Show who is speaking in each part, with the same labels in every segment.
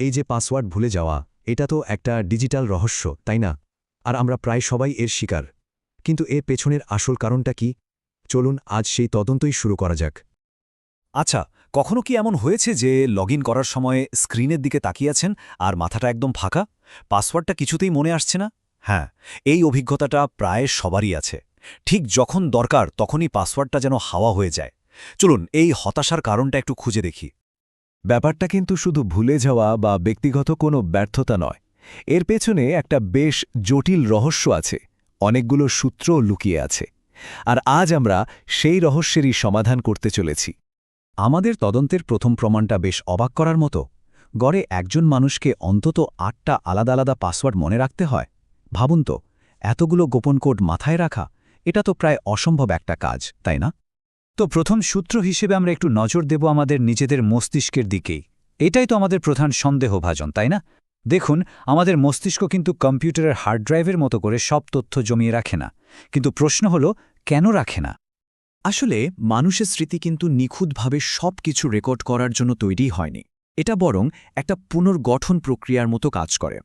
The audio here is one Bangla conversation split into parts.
Speaker 1: এই যে পাসওয়ার্ড ভুলে যাওয়া, এটা তো একটা ডিজিটাল রহস্য, তাই না? আর আমরা প্রায় সবাই এর শিকার। কিন্তু এর পেছনের আসল কারণটা কি? চলুন আজ সেই তদন্তই শুরু করা যাক।
Speaker 2: আচ্ছা, কখনো কি এমন হয়েছে যে লগইন করার সময় স্ক্রিনের দিকে তাকিয়ে আছেন আর মাথাটা একদম ফাঁকা? পাসওয়ার্ডটা কিছুতেই মনে আসছে না? হ্যাঁ, এই অভিজ্ঞতাটা প্রায় সবারই আছে। ঠিক যখন দরকার তখনই পাসওয়ার্ডটা যেন হাওয়া হয়ে যায়। চলুন এই হতাশার কারণটা একটু খুঁজে দেখি।
Speaker 3: ব্যাপারটা কিন্তু শুধু ভুলে যাওয়া বা ব্যক্তিগত কোনো ব্যর্থতা নয়। এর পেছনে একটা বেশ জটিল রহস্য আছে, অনেকগুলো সূত্রও লুকিয়ে আছে। আর আজ আমরা সেই রহস্যেরই সমাধান করতে চলেছি।
Speaker 1: আমাদের তদন্তের প্রথম প্রমাণটা বেশ অবাক করার মতো। গড়ে একজন মানুষকে অন্তত ৮টা আলাদা আলাদা পাসওয়ার্ড মনে রাখতে হয়। ভাবুন তো, এতগুলো গোপন কোড মাথায় রাখা, এটা তো প্রায় অসম্ভব একটা কাজ, তাই না?
Speaker 2: তো প্রথম সূত্র হিসেবে আমরা একটু নজর দেব আমাদের নিজেদের মস্তিষ্কের দিকেই। এটাই তো আমাদের প্রধান সন্দেহভাজন, তাই না? দেখুন, আমাদের মস্তিষ্ক কিন্তু কম্পিউটারের হার্ড ড্রাইভের মতো করে সব তথ্য জমিয়ে রাখে না। কিন্তু প্রশ্ন হলো, কেন রাখে না?
Speaker 4: আসলে মানুষের স্মৃতি কিন্তু নিখুঁতভাবে সব কিছু রেকর্ড করার জন্য তৈরি হয়নি। এটা বরং একটা পুনর্গঠন প্রক্রিয়ার মতো কাজ করে।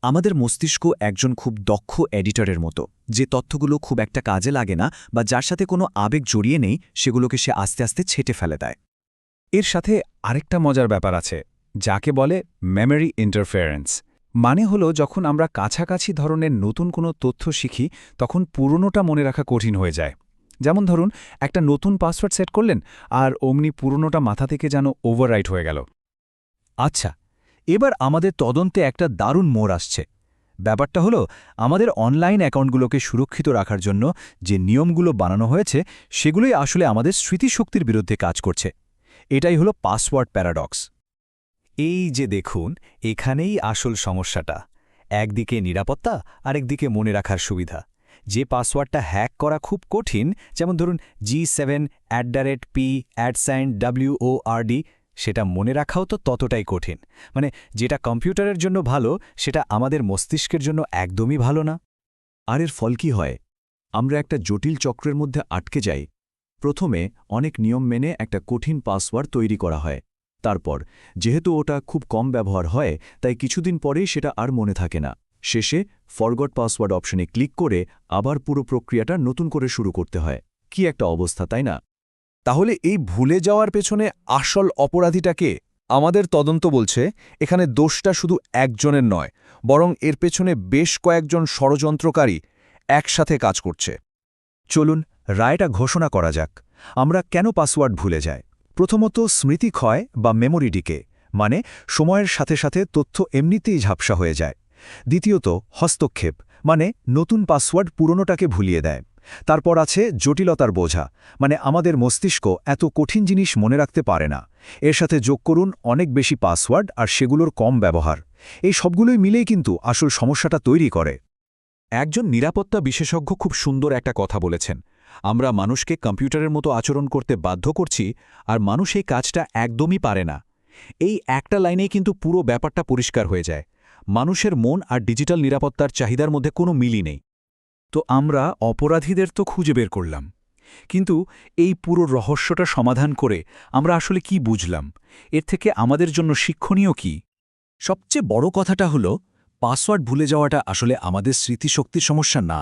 Speaker 4: আমাদের মস্তিষ্ক একজন খুব দক্ষ এডিটরের মতো, যে তথ্যগুলো খুব একটা কাজে লাগে না বা যার সাথে কোনো আবেগ জড়িয়ে নেই, সেগুলোকে সে আস্তে আস্তে ছেঁটে ফেলে দেয়।
Speaker 2: এর সাথে আরেকটা মজার ব্যাপার আছে, যাকে বলে মেমরি ইন্টারফারেন্স। মানে হলো, যখন আমরা কাছাকাছি ধরনের নতুন কোনো তথ্য শিখি, তখন পুরনোটা মনে রাখা কঠিন হয়ে যায়। যেমন ধরুন, একটা নতুন পাসওয়ার্ড সেট করলেন আর অমনি পুরনোটা মাথা থেকে যেন ওভাররাইট হয়ে গেল।
Speaker 3: আচ্ছা, এবার আমাদের তদন্তে একটা দারুণ মোড় আসছে। ব্যাপারটা হলো, আমাদের অনলাইন অ্যাকাউন্টগুলোকে সুরক্ষিত রাখার জন্য যে নিয়মগুলো বানানো হয়েছে, সেগুলোই আসলে আমাদের স্মৃতিশক্তির বিরুদ্ধে কাজ করছে। এটাই হলো পাসওয়ার্ড প্যারাডক্স। এই যে দেখুন, এখানেই আসল সমস্যাটা। একদিকে নিরাপত্তা, আরেকদিকে মনে রাখার সুবিধা। যে পাসওয়ার্ডটা হ্যাক করা খুব কঠিন, যেমন ধরুন G7@p@WORD, সেটা মনে রাখাও তো ততটাই কঠিন। মানে যেটা কম্পিউটারের জন্য ভালো, সেটা আমাদের মস্তিষ্কের জন্য একদমই ভালো না।
Speaker 1: আর এর ফল কি হয়? আমরা একটা জটিল চক্রের মধ্যে আটকে যাই। প্রথমে অনেক নিয়ম মেনে একটা কঠিন পাসওয়ার্ড তৈরি করা হয়। তারপর যেহেতু ওটা খুব কম ব্যবহার হয়, তাই কিছুদিন পরেই সেটা আর মনে থাকে না। শেষে ফরগট পাসওয়ার্ড অপশনে ক্লিক করে আবার পুরো প্রক্রিয়াটা নতুন করে শুরু করতে হয়। কি একটা অবস্থা, তাই না?
Speaker 3: তাহলে এই ভুলে যাওয়ার পেছনে আসল অপরাধীটা কে? আমাদের তদন্ত বলছে, এখানে দোষটা শুধু একজনের নয়, বরং এর পেছনে বেশ কয়েকজন ষড়যন্ত্রকারী একসাথে কাজ করছে।
Speaker 1: চলুন রায়টা ঘোষণা করা যাক। আমরা কেন পাসওয়ার্ড ভুলে যাই? প্রথমত স্মৃতি ক্ষয় বা মেমোরি ডিকে, মানে সময়ের সাথে সাথে তথ্য এমনিতেই ঝাপসা হয়ে যায়। দ্বিতীয়ত হস্তক্ষেপ, মানে নতুন পাসওয়ার্ড পুরনোটাকে ভুলিয়ে দেয়। তারপর আছে জটিলতার বোঝা, মানে আমাদের মস্তিষ্ক এত কঠিন জিনিস মনে রাখতে পারে না। এর সাথে যোগ করুন অনেক বেশি পাসওয়ার্ড আর সেগুলোর কম ব্যবহার। এই সবগুলোই মিলেই কিন্তু আসল সমস্যাটা তৈরি করে।
Speaker 4: একজন নিরাপত্তা বিশেষজ্ঞ খুব সুন্দর একটা কথা বলেছেন। আমরা মানুষকে কম্পিউটারের মতো আচরণ করতে বাধ্য করছি, আর মানুষ এই কাজটা একদমই পারে না। এই একটা লাইনেই কিন্তু পুরো ব্যাপারটা পরিষ্কার হয়ে যায়। মানুষের মন আর ডিজিটাল নিরাপত্তার চাহিদার মধ্যে কোনো মিলই নেই।
Speaker 2: তো আমরা অপরাধীদের তো খুঁজে বের করলাম, কিন্তু এই পুরো রহস্যটা সমাধান করে আমরা আসলে কি বুঝলাম? এর থেকে আমাদের জন্য শিক্ষণীয় কি?
Speaker 4: সবচেয়ে বড় কথাটা হলো, পাসওয়ার্ড ভুলে যাওয়াটা আসলে আমাদের স্মৃতিশক্তির সমস্যা না।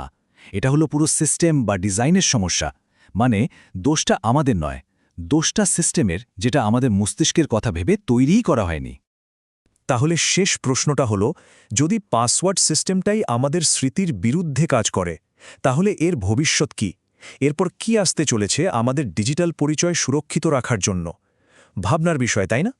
Speaker 4: এটা হলো পুরো সিস্টেম বা ডিজাইনের সমস্যা। মানে দোষটা আমাদের নয়, দোষটা সিস্টেমের, যেটা আমাদের মস্তিষ্কের কথা ভেবে তৈরিই করা হয়নি।
Speaker 1: তাহলে শেষ প্রশ্নটা হলো, যদি পাসওয়ার্ড সিস্টেমটাই আমাদের স্মৃতির বিরুদ্ধে কাজ করে, তাহলে এর ভবিষ্যৎ কি? এরপর কি আসতে চলেছে আমাদের ডিজিটাল পরিচয় সুরক্ষিত রাখার জন্য? ভাবনার বিষয়, তাই না?